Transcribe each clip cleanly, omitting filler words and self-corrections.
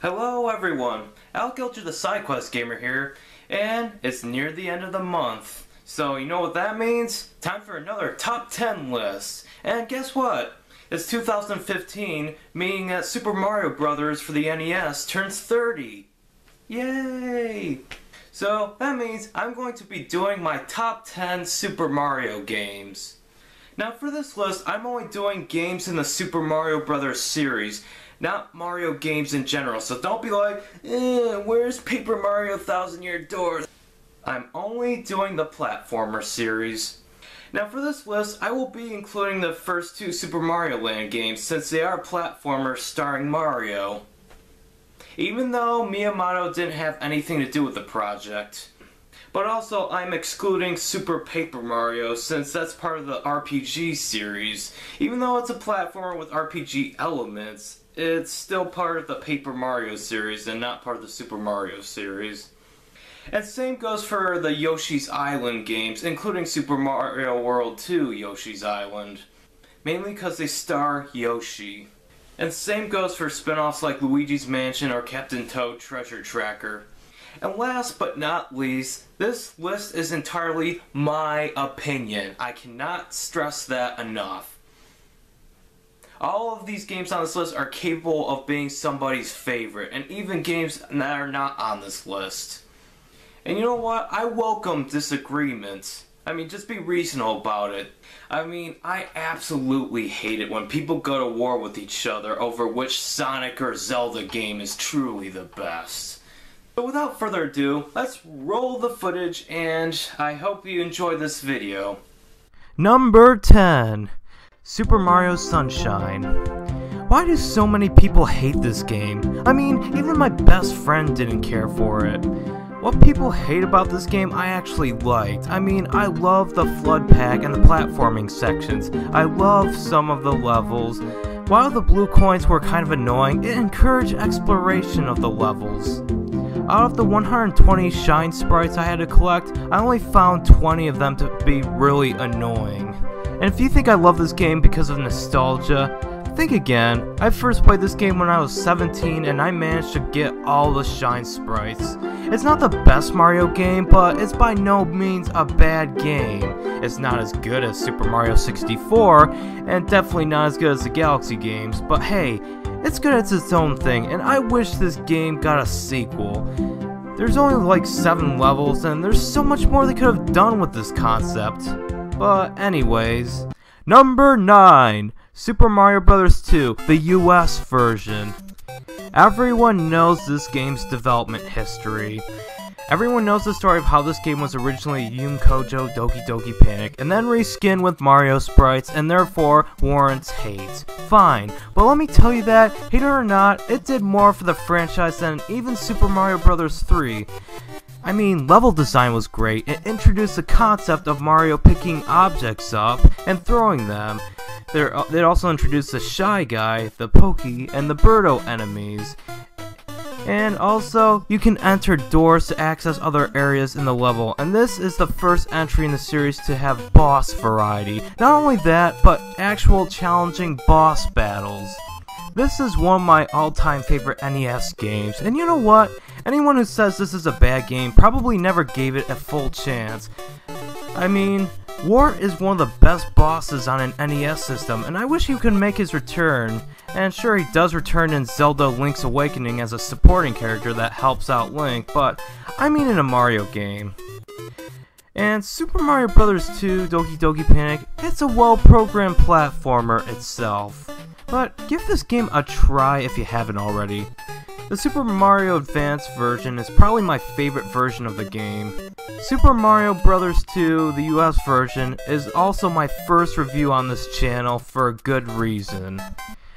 Hello everyone, Alec Alger the SideQuest Gamer here, and it's near the end of the month. So you know what that means? Time for another top 10 list. And guess what? It's 2015, meaning that Super Mario Bros. For the NES turns 30. Yay! So that means I'm going to be doing my top 10 Super Mario games. Now for this list, I'm only doing games in the Super Mario Bros. Series, not Mario games in general, so don't be like, where's Paper Mario Thousand Year Door? I'm only doing the platformer series. Now for this list, I will be including the first two Super Mario Land games since they are platformers starring Mario. Even though Miyamoto didn't have anything to do with the project. But also, I'm excluding Super Paper Mario since that's part of the RPG series. Even though it's a platformer with RPG elements, it's still part of the Paper Mario series and not part of the Super Mario series. And same goes for the Yoshi's Island games, including Super Mario World 2 Yoshi's Island. Mainly because they star Yoshi. And same goes for spin-offs like Luigi's Mansion or Captain Toad Treasure Tracker. And last but not least, this list is entirely my opinion. I cannot stress that enough. All of these games on this list are capable of being somebody's favorite, and even games that are not on this list. And you know what? I welcome disagreements. I mean, just be reasonable about it. I mean, I absolutely hate it when people go to war with each other over which Sonic or Zelda game is truly the best. So without further ado, let's roll the footage, and I hope you enjoy this video. Number 10. Super Mario Sunshine. Why do so many people hate this game? I mean, even my best friend didn't care for it. What people hate about this game I actually liked. I mean, I love the flood pack and the platforming sections. I love some of the levels. While the blue coins were kind of annoying, it encouraged exploration of the levels. Out of the 120 shine sprites I had to collect, I only found 20 of them to be really annoying. And if you think I love this game because of nostalgia, think again. I first played this game when I was 17 and I managed to get all the shine sprites. It's not the best Mario game, but it's by no means a bad game. It's not as good as Super Mario 64, and definitely not as good as the Galaxy games, but hey, it's good at its own thing, and I wish this game got a sequel. There's only like 7 levels, and there's so much more they could have done with this concept. But anyways, number 9, Super Mario Bros. 2, the US version. Everyone knows this game's development history. Everyone knows the story of how this game was originally Yum Kojo Doki Doki Panic, and then reskinned with Mario sprites, and therefore warrants hate. Fine, but let me tell you that, hate it or not, it did more for the franchise than even Super Mario Bros. 3. I mean, level design was great. It introduced the concept of Mario picking objects up and throwing them. It also introduced the Shy Guy, the Pokey, and the Birdo enemies. And also, you can enter doors to access other areas in the level, and this is the first entry in the series to have boss variety. Not only that, but actual challenging boss battles. This is one of my all-time favorite NES games, and you know what? Anyone who says this is a bad game probably never gave it a full chance. I mean, Wart is one of the best bosses on an NES system, and I wish he could make his return. And sure, he does return in Zelda Link's Awakening as a supporting character that helps out Link, but I mean in a Mario game. And Super Mario Bros. 2 Doki Doki Panic, it's a well-programmed platformer itself. But give this game a try if you haven't already. The Super Mario Advance version is probably my favorite version of the game. Super Mario Bros. 2, the US version, is also my first review on this channel for a good reason.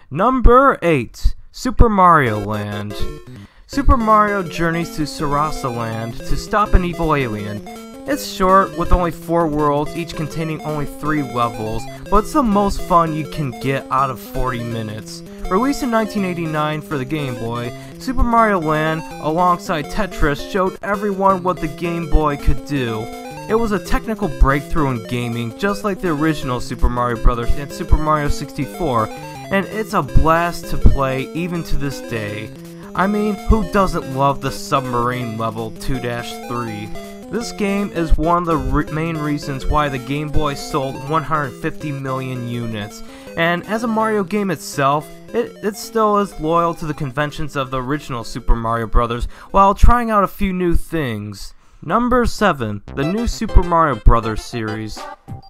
Number 8. Super Mario Land. Super Mario journeys to Sarasa Land to stop an evil alien. It's short, with only 4 worlds, each containing only 3 levels, but it's the most fun you can get out of 40 minutes. Released in 1989 for the Game Boy, Super Mario Land, alongside Tetris, showed everyone what the Game Boy could do. It was a technical breakthrough in gaming, just like the original Super Mario Bros. And Super Mario 64, and it's a blast to play even to this day. I mean, who doesn't love the submarine level 2-3? This game is one of the main reasons why the Game Boy sold 150 million units, and as a Mario game itself, it still is loyal to the conventions of the original Super Mario Bros. While trying out a few new things. Number 7, the new Super Mario Bros. Series.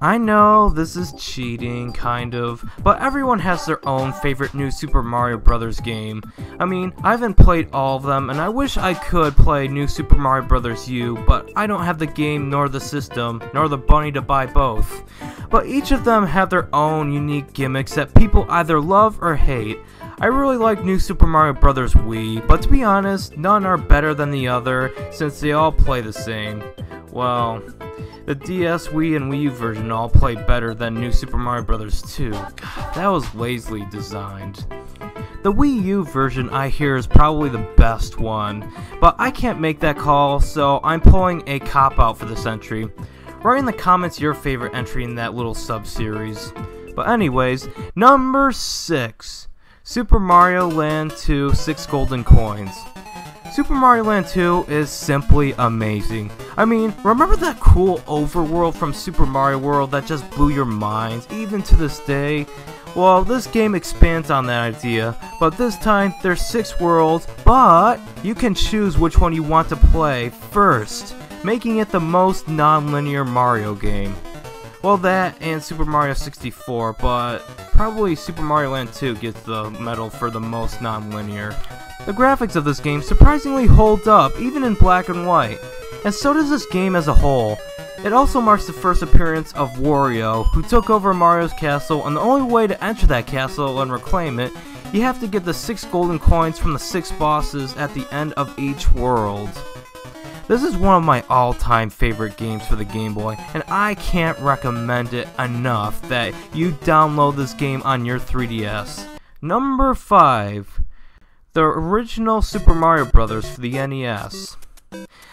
I know this is cheating, kind of, but everyone has their own favorite new Super Mario Bros. Game. I mean, I haven't played all of them, and I wish I could play New Super Mario Bros. U, but I don't have the game, nor the system, nor the bunny to buy both. But each of them have their own unique gimmicks that people either love or hate. I really like New Super Mario Bros. Wii, but to be honest, none are better than the other, since they all play the same. Well, the DS, Wii, and Wii U version all play better than New Super Mario Bros. 2. God, that was lazily designed. The Wii U version, I hear, is probably the best one, but I can't make that call, so I'm pulling a cop-out for this entry. Write in the comments your favorite entry in that little sub-series. But anyways, number 6. Super Mario Land 2 6 Golden Coins. Super Mario Land 2 is simply amazing. I mean, remember that cool overworld from Super Mario World that just blew your minds, even to this day? Well, this game expands on that idea, but this time there's 6 worlds, but you can choose which one you want to play first, making it the most non-linear Mario game. Well, that and Super Mario 64, but probably Super Mario Land 2 gets the medal for the most non-linear. The graphics of this game surprisingly hold up, even in black and white, and so does this game as a whole. It also marks the first appearance of Wario, who took over Mario's castle, and the only way to enter that castle and reclaim it, you have to get the 6 golden coins from the 6 bosses at the end of each world. This is one of my all-time favorite games for the Game Boy, and I can't recommend it enough that you download this game on your 3DS. Number 5. The original Super Mario Bros. For the NES.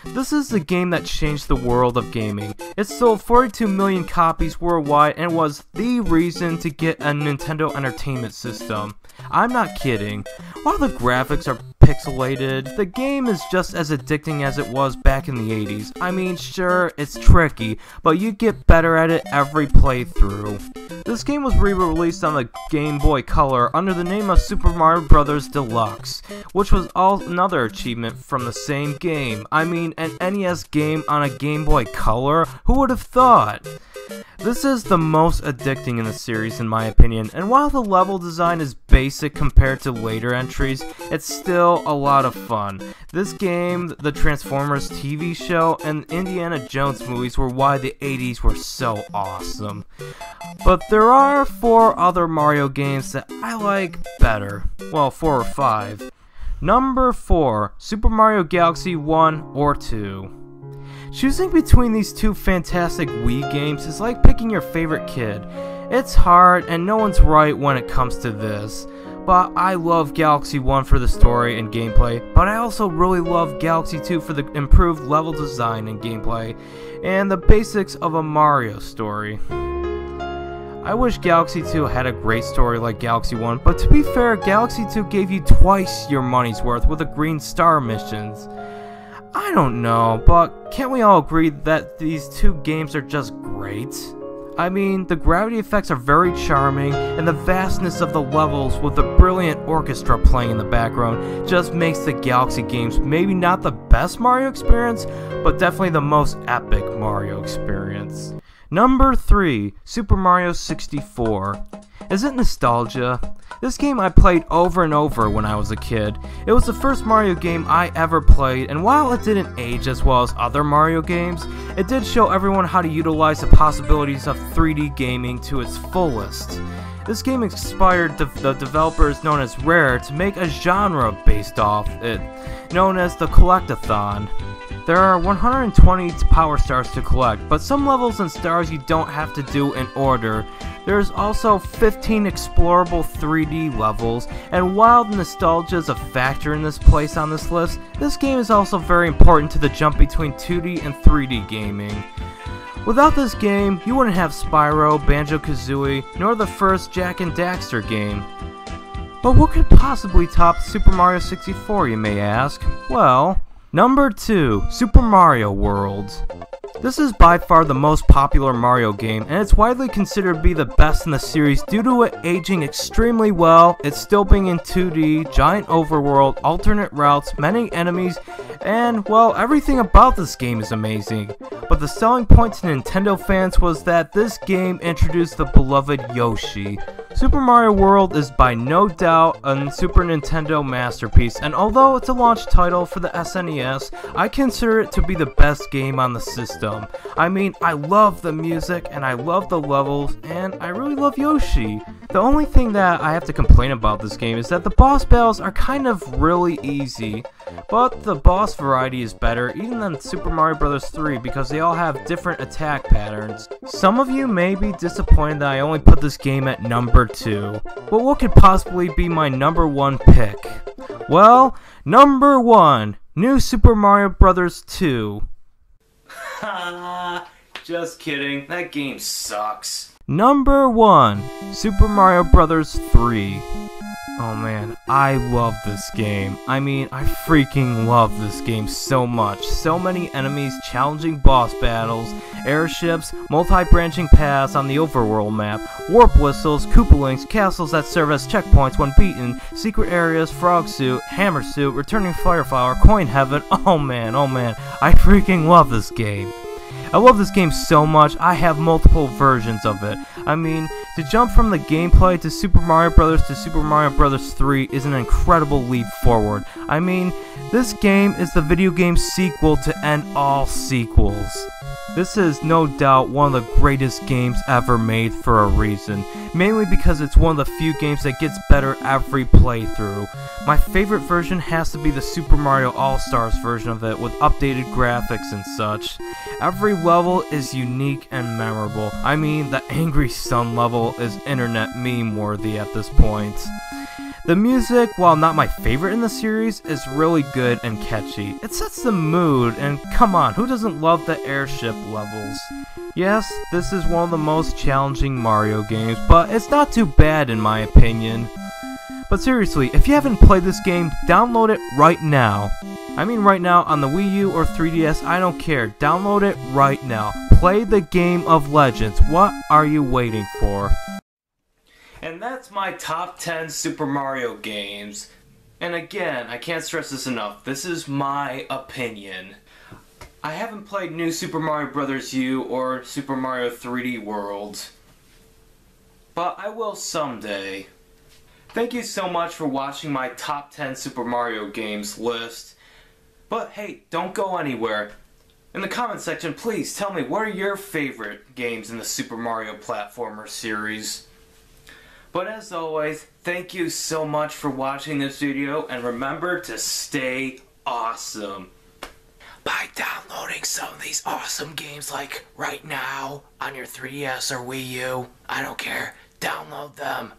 This is the game that changed the world of gaming. It sold 42 million copies worldwide and was the reason to get a Nintendo Entertainment System. I'm not kidding. While the graphics are pixelated, the game is just as addicting as it was back in the 80s. I mean, sure, it's tricky, but you get better at it every playthrough. This game was re-released on the Game Boy Color under the name of Super Mario Bros. Deluxe, which was another achievement from the same game. I mean, an NES game on a Game Boy Color? Who would have thought? This is the most addicting in the series in my opinion, and while the level design is basic compared to later entries, it's still a lot of fun. This game, the Transformers TV show, and Indiana Jones movies were why the 80s were so awesome. But there are 4 other Mario games that I like better. Well, 4 or 5. Number 4, Super Mario Galaxy 1 or 2. Choosing between these 2 fantastic Wii games is like picking your favorite kid. It's hard and no one's right when it comes to this. But I love Galaxy 1 for the story and gameplay, but I also really love Galaxy 2 for the improved level design and gameplay, and the basics of a Mario story. I wish Galaxy 2 had a great story like Galaxy 1, but to be fair, Galaxy 2 gave you twice your money's worth with the Green Star missions. I don't know, but can't we all agree that these 2 games are just great? I mean, the gravity effects are very charming, and the vastness of the levels with the brilliant orchestra playing in the background just makes the Galaxy games maybe not the best Mario experience, but definitely the most epic Mario experience. Number 3, Super Mario 64. Is it nostalgia? This game I played over and over when I was a kid. It was the first Mario game I ever played, and while it didn't age as well as other Mario games, it did show everyone how to utilize the possibilities of 3D gaming to its fullest. This game inspired the developers known as Rare to make a genre based off it, known as the Collectathon. There are 120 power stars to collect, but some levels and stars you don't have to do in order. There's also 15 explorable 3D levels, and while nostalgia is a factor in this place on this list, this game is also very important to the jump between 2D and 3D gaming. Without this game, you wouldn't have Spyro, Banjo-Kazooie, nor the first Jak and Daxter game. But what could possibly top Super Mario 64, you may ask? Well, number 2, Super Mario World. This is by far the most popular Mario game, and it's widely considered to be the best in the series due to it aging extremely well, it still being in 2D, giant overworld, alternate routes, many enemies, and, well, everything about this game is amazing. But the selling point to Nintendo fans was that this game introduced the beloved Yoshi. Super Mario World is by no doubt a Super Nintendo masterpiece, and although it's a launch title for the SNES, I consider it to be the best game on the system. I mean, I love the music, and I love the levels, and I really love Yoshi. The only thing that I have to complain about this game is that the boss battles are kind of really easy, but the boss variety is better even than Super Mario Bros. 3 because they all have different attack patterns. Some of you may be disappointed that I only put this game at number 2, but what could possibly be my number 1 pick? Well, number 1, New Super Mario Bros. 2. Just kidding, that game sucks. Number 1, Super Mario Bros. 3. Oh man, I love this game. I mean, I freaking love this game so much. So many enemies, challenging boss battles, airships, multi-branching paths on the overworld map, warp whistles, Koopalings, castles that serve as checkpoints when beaten, secret areas, frog suit, hammer suit, returning fireflower, coin heaven. Oh man, I freaking love this game. I love this game so much, I have multiple versions of it. I mean, to jump from the gameplay to Super Mario Bros. To Super Mario Bros. 3 is an incredible leap forward. I mean, this game is the video game sequel to end all sequels. This is no doubt one of the greatest games ever made for a reason, mainly because it's one of the few games that gets better every playthrough. My favorite version has to be the Super Mario All-Stars version of it with updated graphics and such. Every level is unique and memorable. I mean, the Angry Sun level is internet meme worthy at this point. The music, while not my favorite in the series, is really good and catchy. It sets the mood, and come on, who doesn't love the airship levels? Yes, this is one of the most challenging Mario games, but it's not too bad in my opinion. But seriously, if you haven't played this game, download it right now. I mean right now on the Wii U or 3DS, I don't care. Download it right now. Play the game of legends. What are you waiting for? And that's my top 10 Super Mario games. And again, I can't stress this enough, this is my opinion. I haven't played New Super Mario Bros. U or Super Mario 3D World, but I will someday. Thank you so much for watching my top 10 Super Mario games list. But hey, don't go anywhere. In the comment section, please tell me what are your favorite games in the Super Mario platformer series. But as always, thank you so much for watching this video, and remember to stay awesome by downloading some of these awesome games like right now on your 3DS or Wii U. I don't care. Download them.